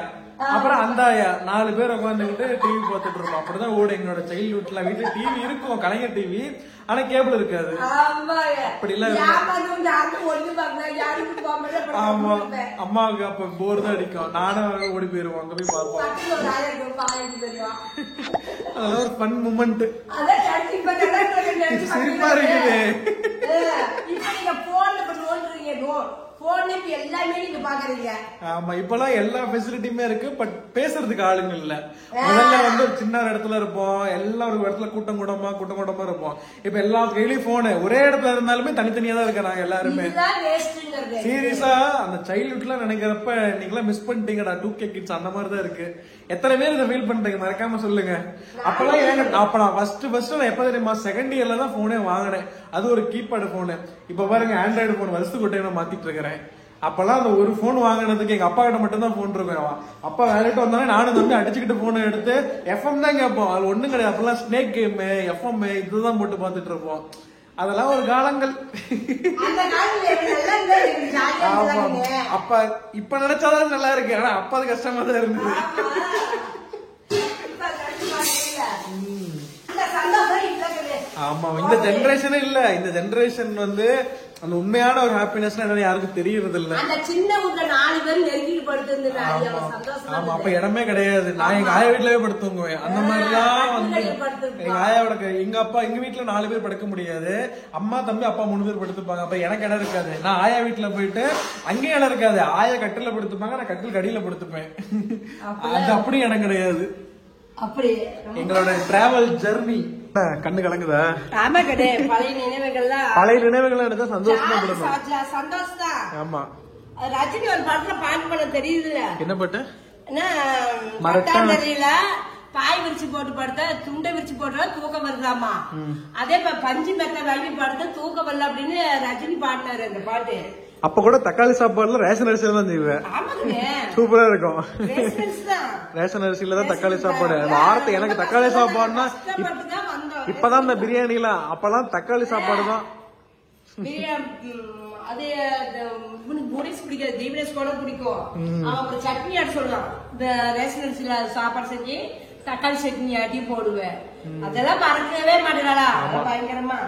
S1: அப்புறம் அந்த ஆயா 4 பேர் உட்காந்துக்கிட்டு டிவி பார்த்துட்டு இருப்போம். அப்படிதான் ஓடு எங்களோட சைல்ட்ஹுட்ல. வீட்டுல டிவி இருக்கும், கலைஞர் டிவி, ஆனா கேபிள் இருக்காது. அப்படி இல்ல. ஆமா, அம்மாவுக்கு அப்ப போர் தான் அடிக்கும். நானும் ஓடி போயிருவோம், அங்க போய் பார்ப்போம். அதெல்லாம் ஒரு ஃபன் மூமெண்ட். சிரிப்பா இருக்குது. ஆமா, இப்பெல்லாம் எல்லா ஃபெசிலிட்டியுமே இருக்கு, பட் பேசுறதுக்கு ஆளுங்க இல்ல. முதல்ல வந்து ஒரு சின்ன இடத்துல இருப்போம், எல்லா ஒரு இடத்துல கூட்டம் கூட்டமா இருப்போம். இப்ப எல்லா கையிலயும் போனு, ஒரே இடத்துல இருந்தாலுமே தனித்தனியா தான் இருக்கிறாங்க எல்லாருமே. சீரியஸா அந்த சைல்ட்ஹுட்ல நினைக்கிறப்ப நீங்களா மிஸ் பண்ணிட்டீங்கடா 2K கிட்ஸ். அந்த மாதிரிதான் இருக்கு. எத்தனை பேர் இதை ஃபீல் பண்றீங்க மறக்காம சொல்லுங்க. அப்பெல்லாம் அப்ப நான் ஃபர்ஸ்ட் நான் எப்ப தெரியுமா, செகண்ட் இயர்ல தான் போனே வாங்கினேன். அது ஒரு கீபேடு போனு. இப்ப பாருங்க ஆண்ட்ராய்டு போன் வருஷத்துக்கு ஒரு டைம் மாத்திட்டு இருக்கிறேன். அப்பெல்லாம் அந்த ஒரு போன் வாங்கினதுக்கு எங்க அப்பா கிட்ட மட்டும் தான் போன் இருக்கும். அப்பா வேலைட்டு வந்தாலும் நானும் வந்து அடிச்சுக்கிட்டு போனை எடுத்து எஃப்எம் தான் கேட்போம். அது ஒண்ணும் கிடையாது. அப்பெல்லாம் ஸ்னேக் கேம், எஃப்எம் இதுதான் போட்டு பாத்துட்டு இருப்போம். அதெல்லாம் ஒரு காலங்கள். அப்ப இப்ப நினைச்சாதான் நல்லா இருக்கு, ஆனா அப்ப அது கஷ்டமா தான் இருந்தது. ஆமா, இந்த ஜெனரேஷனே இல்ல. இந்த ஜெனரேஷன் வந்து அந்த உண்மையான ஒரு ஹாப்பினஸ் யாருக்கும் தெரியறது இல்ல. ஆமா, அப்ப இடமே கிடையாது. நான் எங்க ஆயா வீட்டுலவே படுத்துங்குவேன். அந்த மாதிரிலாம் வந்து எங்க ஆயாவோட எங்க வீட்டுல 4 பேர் படுக்க முடியாது. அம்மா தம்பி அப்பா 3 பேர் படுத்துப்பாங்க. அப்ப எனக்கு இடம் இருக்காது. நான் ஆயா வீட்டுல போயிட்டு அங்கேயும் இடம் இருக்காது. ஆயா கட்டில படுத்துப்பாங்க, நான் கட்டில் கடியில படுத்துப்பேன். அது அப்படி இடம் கிடையாது. அப்படி எங்களோட டிராவல் ஜர்னி கண்ணு கலங்குதா?
S2: ஆமா, கிடையாது. பழைய
S1: நினைவுகள் எடுத்தா சந்தோஷமா
S2: சந்தோஷம் தான்.
S1: ஆமா,
S2: ரஜினி ஒரு படத்துல பாட்டு பண்ண தெரியுது.
S1: என்ன பாட்டு?
S2: தெரியல. பாய் விரிச்சு போட்டு படுத்த, துண்டை விரிச்சு போட்டா தூக்கம் வருதாமா. அதே பஞ்சு மெத்த வாங்கி படுத்த தூக்கம் வரல அப்படின்னு ரஜினி பாடினாரு அந்த பாட்டு.
S1: அப்ப கூட தக்காளி சாப்பாடுல ரேஷன் அரிசியில தான் செய்வேன். சூப்பரா இருக்கும். ரேஷன் அரிசியில தான் தக்காளி சாப்பாடு. வாரத்தை எனக்கு தக்காளி சாப்பாடுனா இப்பதான் இந்த பிரியாணி எல்லாம். அப்பெல்லாம் தக்காளி சாப்பாடு தான்.
S2: அது முனிஸ் பிடிக்காது, தீபனேஷ் கூட பிடிக்கும். அவன் சட்னி ஆட சொல்லுவான். இந்த ரேஷன் அரிசியில சாப்பாடு செஞ்சு தக்காளி சட்னி ஆட்டி போடுவேன். அதெல்லாம் மறக்கவே மாட்டேனாடா பயங்கரமா.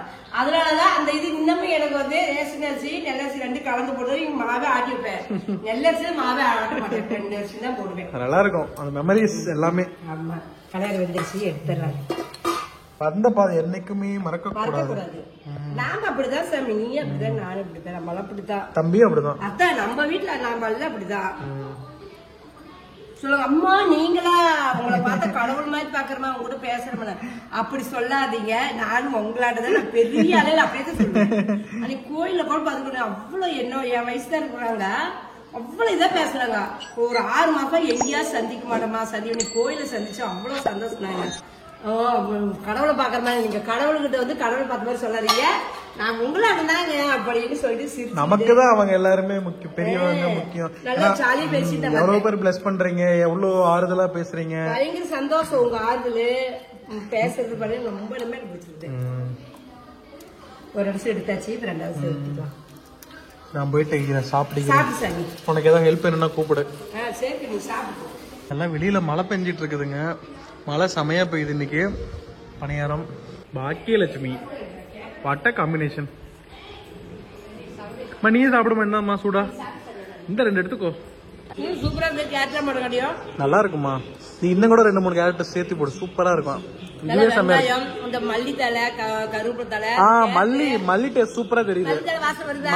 S2: அதனாலதான் அந்த இது இன்னமும் எனக்கு வந்து ரேஷன் அரிசி நெல்லரிசி 2 கலந்து போட்டு மாவே ஆட்டி வைப்பேன். நெல்லரிசி மாவே ஆட்ட மாட்டேன், 2 அரிசி தான் போடுவேன்.
S1: நல்லா இருக்கும் அந்த மெமரிஸ் எல்லாமே.
S2: ஆமா, கல்யாணம் வெந்தரிசி எடுத்துறாங்க.
S1: அந்த பாதை என்னைக்குமே மறக்க கூடாது.
S2: நாம அப்படிதான் சாமி, நீ அப்படிதான், நானும் அப்படிதான், நம்மளாம் அப்படிதான்,
S1: தம்பியும் அப்படிதான்.
S2: அதான் நம்ம வீட்டுல நாம எல்லாம் அப்படிதான் சொல்லுங்க. அம்மா நீங்களா உங்களை பார்த்த கடவுள் மாதிரி பாக்குறமா, உங்க கூட பேசுறமா அப்படி சொல்லாதீங்க. நானும் உங்களாட்டதான் நான் பெரிய அளவில் அப்படியே தான் சொல்லுவேன். அன்னைக்கு கோயில கூட பாத்துக்கணும், அவ்வளவு என்ன என் வயசுதான் இருக்கிறாங்க, அவ்வளவு இதா பேசுறாங்க. ஒரு 6 மாசம் எங்கேயாவது சந்திக்க மாட்டோமா, சந்தி கோயில சந்திச்சு அவ்வளவு சந்தோஷம். கடவுளை பாக்குற மாதிரி நீங்க கடவுள்கிட்ட வந்து கடவுள் பார்த்த மாதிரி சொல்லாதீங்க, நான் உங்களாடுனாங்க அப்படின்னு சொல்லிட்டு
S1: நமக்குதான் அவங்க எல்லாருமே முக்கியம், பெரியவங்க முக்கியம்.
S2: நல்லா ஜாலியா பேசிட்டு
S1: எவ்வளவு பேர் பிளஸ் பண்றீங்க, எவ்வளவு ஆறுதலா பேசுறீங்க.
S2: பயங்கர சந்தோஷம் உங்க ஆறுதல் பேசுறது பண்ணி ரொம்ப நம்ம பிடிச்சிருக்கு. ஒரு நிமிஷம் எடுத்தாச்சு, 2வது எடுத்துக்கலாம்.
S1: நான் போயிட்டு சாப்பிடுறேன்.
S2: சாப்பிடு சாமி.
S1: உனக்கு ஏதாவது ஹெல்ப் வேணும்னா கூப்பிடு.
S2: சரி நீ சாப்பிடு.
S1: எல்லாம் வெளியில மழை பெஞ்சிட்டு இருக்குதுங்க. மழை செமையா பெய்யுது இன்னைக்கு. பணியாரம் பாக்கியலட்சுமி வாட்ட காம்பினேஷன். நீயே சாப்பிடுமா? என்னம்மா சூடா? இந்த 2 எடுத்துக்கோ.
S2: சூப்பரா இருக்கு. கேரட் போட கடியோ நல்லா
S1: இருக்குமா? நீ இன்னும் கூட 2-3 கேரட் சேர்த்து போடு. சூப்பரா இருக்கும்.
S2: மல்லி தலை கருவேப்பிலை தலை
S1: மல்லி டேஸ்ட் சூப்பரா தெரியுது.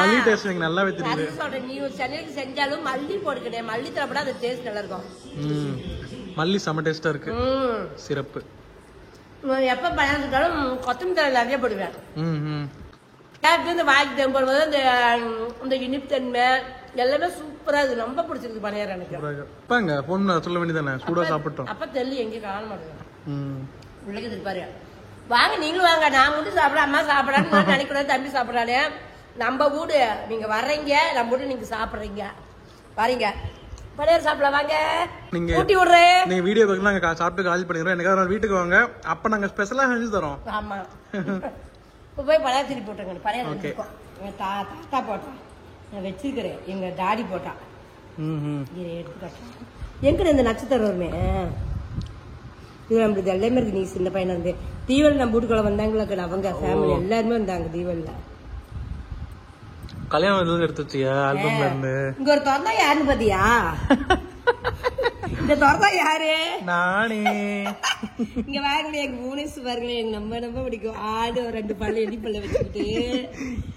S1: மல்லி டேஸ்ட் எனக்கு நல்லாவே தெரியுது.
S2: நீ சென்னைக்கு செஞ்சாலும் மல்லி போடுக்கணே. மல்லி தலை போட அது டேஸ்ட் நல்லா இருக்கும்.
S1: மல்லி செம டேஸ்டா இருக்கு. சிறப்பு.
S2: எப்ப பயந்துட்டாலும் கொத்தமல்லி தலை நிறைய போடுவேன். இந்த வாய்க்கு போடும்போது இந்த இனிப்பு தன்மை எல்லாமே சூப்பரா இருக்கு. ரொம்ப பிடிச்சிருக்கு பணியாரம் எனக்கு.
S1: பொண்ணு சொல்ல வேண்டியதானே சூடா சாப்பிட்டோம்.
S2: அப்ப தெரியல எங்க காண மாட்டேன். உள்ளே இருப்பாரு. வாங்க நீங்களும் வாங்க. நான் மட்டும் சாப்பிட அம்மா சாப்பிடான்னு நினைக்கூடாது. தம்பி சாப்பிடானே. நம்ம வீடு நீங்க வர்றீங்க, நம்ம வீடு நீங்க சாப்பிடுறீங்க. வரீங்க பணியாரம் சாப்பிட வாங்க. நீங்க ஊட்டி விடுறேன்.
S1: நீங்க வீடியோ பார்க்க நாங்க சாப்பிட்டு காலி பண்ணிடுறோம். எனக்கு வீட்டுக்கு வாங்க. அப்ப நாங்க ஸ்பெஷலா செஞ்சு தரோம்.
S2: ஆமா. போய் பணியாரம் திருப்பி போட்டுங்க. பணியாரம் தாத்தா போட்டான். நான் வச்சிருக்கிறேன். எங்க டாடி போட்டான். எடுத்துக்காட்டேன். எங்க இந்த நட்சத்திரம் வருமே இது நம்மளுக்கு எல்லாமே இருக்கு. நீ சின்ன பையனா இருந்து தீவல் நம்ம வீட்டுக்குள்ள வந்தாங்களா அவங்க ஃபேமிலி எல்லாருமே வந்தாங்க தீவல்ல.
S1: கல்யாணம் எடுத்து வச்சியா ஆல்பம்ல இருந்து?
S2: இங்க ஒரு திறந்தா யாருன்னு பாத்தியா? இந்த திறந்தா யாரு?
S1: நானே.
S2: இங்க வாங்களே எங்க பூனேஸ் பாருங்களேன். எங்க நம்ம பிடிக்கும். ஆடு 2 பல்லு எடி பல்ல வச்சுக்கிட்டு.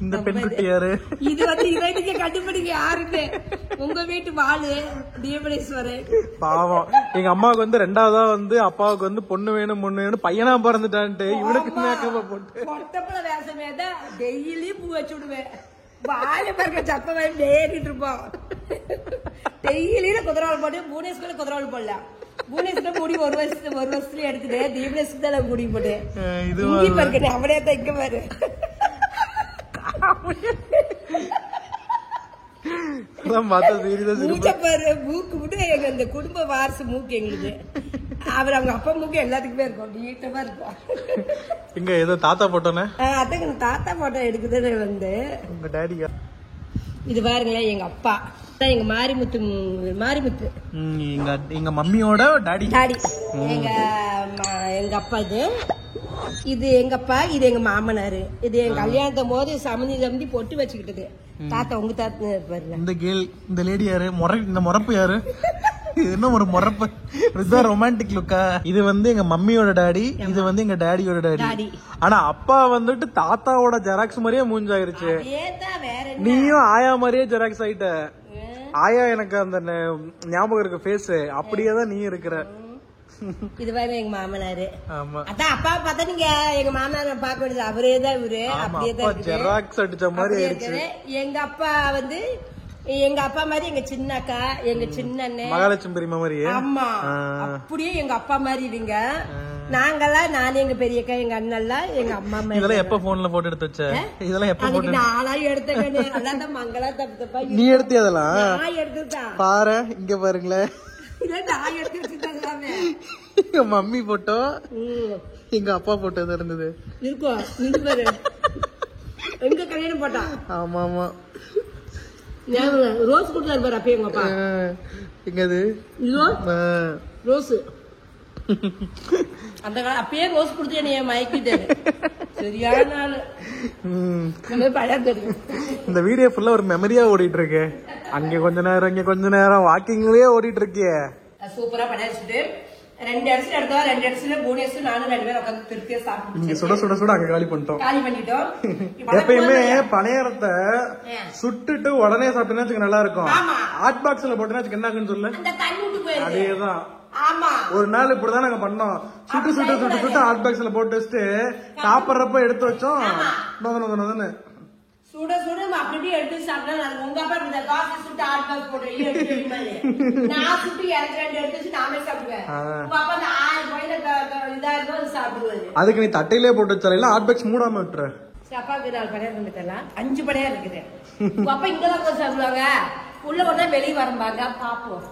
S1: இந்த பெண் குட்டி யாரு?
S2: இது இவனுக்கு கண்டுபிடிக்க யாருன்னு. உங்க வீட்டு வாழு தீபனேஸ்வரன்.
S1: பாவம். எங்க அம்மாவுக்கு 2வதா அப்பாவுக்கு பொண்ணு வேணும் பையனா பிறந்துட்டான்ட்டு இவனுக்கு மேக்கப் போட்டு
S2: மொத்தப்பல வேஷமே தான். டெய்லி பூ வச்சு விடுவேன். வாழை பாருங்க சப்ப வாங்கி ஏறிட்டு இருப்போம். டெய்லியில குதிரவாள் போட்டு புவனேஸ்வர குதிரவாள் போடலாம். புவனேஸ்வர முடி ஒரு வருஷத்துல எடுக்குது. தீபனேஸ்வரர் தான் முடி போட்டு இங்கே பாருங்க. அவனே தான் இங்க பாரு. பாரு மூக்கு விட்டு எங்க இந்த குடும்ப வாரிசு மூக்கு எங்களுக்கு. அவர் அவங்க அப்பா மூக்கு எல்லாத்துக்குமே இருக்கும். நீட்டமா இருக்கும்.
S1: இங்க ஏதோ தாத்தா போட்டோன்னு
S2: அதான் தாத்தா போட்டோ எடுக்குது.
S1: உங்க டாடியா?
S2: இது பாருங்களேன் எங்க அப்பா எங்க மாரிமுத்து
S1: எங்க மம்மியோட டாடி.
S2: எங்க அப்பா இது எங்க அப்பா. இது எங்க மாமனாரு. இது எங்க கல்யாணத்தை போது சமந்தி பொட்டு வச்சுக்கிட்டது. தாத்தா உங்க தாத்தா பாருங்க.
S1: இந்த லேடி யாரு? இந்த முறப்பு யாரு? என்ன ஒரு முறப்பு. இதுதான் ரொமான்டிக் லுக்கா? இது எங்க மம்மியோட டாடி. இது எங்க டாடியோட டாடி. ஆனா அப்பா தாத்தாவோட ஜெராக்ஸ் மாதிரியே மூஞ்சாயிருச்சு. நீயும் ஆயா மாதிரியே ஜெராக்ஸ் ஆயிட்ட. ஆயா எனக்கு அந்த ஞாபகம் இருக்கு ஃபேஸ். அப்படியேதான் நீ இருக்கிற.
S2: இது பாருங்க எங்க மாமனாரு. அதான் அப்பா பார்த்தா நீங்க எங்க மாமனார பாக்க வேண்டியது அவரே தான். இவரு அப்படியேதான்
S1: ஜெராக்ஸ் அடிச்ச மாதிரி ஆயிடுச்சு.
S2: எங்க அப்பா எங்க அப்பா மாதிரி எங்க சின்ன அக்கா எங்க சின்ன அண்ணன்
S1: மகாலட்சுமி பெரியம்மா மாதிரி.
S2: ஆமா அப்படியே எங்க அப்பா மாதிரி இருங்க. நாங்கெல்லாம் நானே எங்க பெரிய அக்கா எங்க அண்ணெல்லாம் எங்க அம்மா மாதிரி.
S1: இதெல்லாம் எப்ப போன்ல போட்டோ எடுத்து வச்ச? இதெல்லாம் எப்ப போட்டோ?
S2: நாளா எடுத்தேன். அதான் மங்களா தப்பு தப்பா
S1: நீ எடுத்தியா? அதெல்லாம்
S2: நான் எடுத்துட்டேன்.
S1: பாரு இங்க பாருங்களேன்.
S2: நான் எடுத்து வச்சுட்டாங்க.
S1: எங்க மம்மி போட்டோ எங்க அப்பா போட்டோ இருந்தது
S2: இருக்கும். நீங்க பாரு எங்க கல்யாணம் போட்டா.
S1: ஆமா ஆமா
S2: ரோஸ் கொடுத்தாரு பாரு அப்பயே எங்க அப்பா.
S1: எங்கது
S2: ரோஸ்? அந்த காலம் அப்பயே ரோஸ் கொடுத்து என்னைய மயக்கிட்டாரு. சரியான ஆளு.
S1: இந்த வீடியோ ஃபுல்லா ஒரு மெமரியா ஓடிட்டு இருக்கு. அங்க கொஞ்ச நேரம் இங்க கொஞ்ச நேரம் வாக்கிங்லயே ஓடிட்டு இருக்கியே.
S2: சூப்பரா பண்ணிட்டு 2 இடத்துல எடுத்தோம். 2 இடத்துல புவனேஸ்வர் நானும் 2 பேரும் உட்காந்து திருப்தியா சாப்பிட்டு
S1: நீங்க சுட அங்க காலி பண்ணிட்டோம். எப்பயுமே பணியாரத்தை சுட்டுட்டு உடனே சாப்பிட்டா நல்லா இருக்கும். ஹாட் பாக்ஸ்ல போட்டா என்ன ஆகுன்னு சொல்லு. அதேதான். ஒரு நாள் இப்படிதான் நாங்க பண்ணோம். சுட்டு ஹாட் பாக்ஸ்ல போட்டு வச்சுட்டு சாப்பிட்றப்ப எடுத்து வச்சோம்.
S2: சுட அப்படி எடுத்து சாப்பிட்டா உங்க அப்பா இந்த காஃபி சுட்டு ஹாட் பாக்ஸ் போட்டு நான் சுட்டு எனக்கு 2 எடுத்து வச்சு நாமே சாப்பிடுவேன். உங்க அப்பா அந்த 1000 இதா இருக்கும் சாப்பிடுவாரு.
S1: அதுக்கு நீ தட்டையிலே போட்டு வச்சால ஹாட் பாக்ஸ் மூடாம விட்டுற.
S2: அப்பாவுக்கு 4 பணியாரம் இருக்கலாம். 5 பணியாரம் இருக்குது. உங்க அப்பா இங்கதான் கொஞ்சம் சாப்பிடுவாங்க. உள்ள கொண்டா வெளியே வரம்பாங்க. பாப்போம்.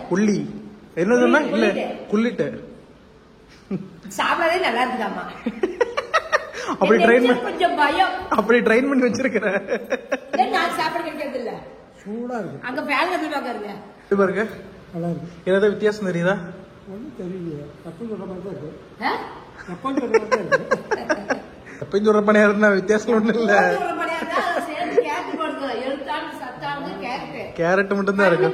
S1: புள்ளி என்ன சொன்னா? இல்ல குள்ளிட்டு
S2: சாப்பிடவே நல்லா இருக்குதாமா.
S1: அப்படி ட்ரெயின்
S2: கொஞ்சம் பயம்.
S1: அப்படி ட்ரெயின் பண்ணி வச்சிருக்கிறேன்.
S2: நான் சாப்பாடு கிடைக்கிறது இல்ல. சூடா இருக்கு. அங்க பேங்க் வந்து பாக்குறீங்க.
S1: இது பாருங்க. நல்லா இருக்கு. ஏதாவது வித்தியாசம் தெரியுதா?
S3: ஒன்றும் தெரியல. தப்பு சொல்ற மாதிரி தான் இருக்கு.
S1: எப்பயும் சொல்ற மாதிரி தான் இருக்கு. எப்பயும் சொல்ற பணியா இருந்தா வித்தியாசம் ஒண்ணும் இல்ல. கேரட் மட்டும் தான் இருக்கு.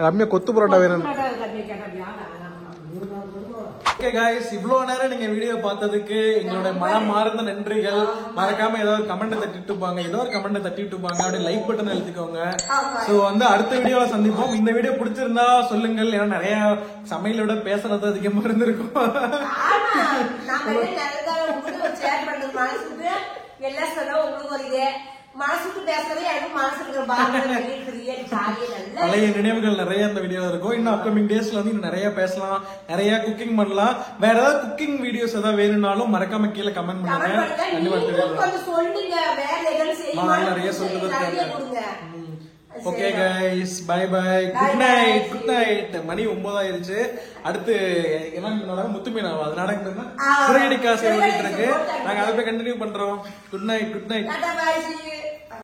S1: ரம்யா கொத்து பரோட்டா வேணும். ஓகே गाइस, இவ்வளவு நேரம் நீங்க வீடியோ பார்த்ததுக்கு எங்களோட மனம் மார்ந்த நன்றிகள். மறக்காம ஏதோ ஒரு கமெண்ட் தட்டிட்டு போங்க, ஏதோ ஒரு கமெண்ட் தட்டிட்டு போங்க, அப்படியே லைக் பட்டன் அழுத்திக்கோங்க. சோ வந்து அடுத்த வீடியோல சந்திப்போம். இந்த வீடியோ பிடிச்சிருந்தா சொல்லுங்கள், ஏன்னா நிறைய சமையலோட பேசுறது அதிகமா இருந்திருக்கும்.
S2: எல்லாம் சொல்ல உங்களுக்கு ஒரு மனசுக்கு பேசுறதே எனக்கு மனசுக்கு
S1: பழைய நினைவுகள் நிறைய இந்த வீடியோல இருக்கும். இன்னும் அப்கமிங் டேஸ்ல வந்து இன்னும் நிறைய பேசலாம், நிறைய குக்கிங் பண்ணலாம். வேற ஏதாவது குக்கிங் வீடியோஸ் ஏதாவது வேணும்னாலும் மறக்காம கீழே கமெண்ட் பண்ணுங்க. நிறைய சொல்றது. Okay guys, bye bye, good night. Good night. மணி 9 ஆயிருச்சு. அடுத்து என்ன முத்துமீனாவா அது நடக்குதுன்னா சிறையடி காசு ஓடிட்டு இருக்கு. நாங்க அதை போய் கண்டினியூ பண்றோம். Good night. Good night.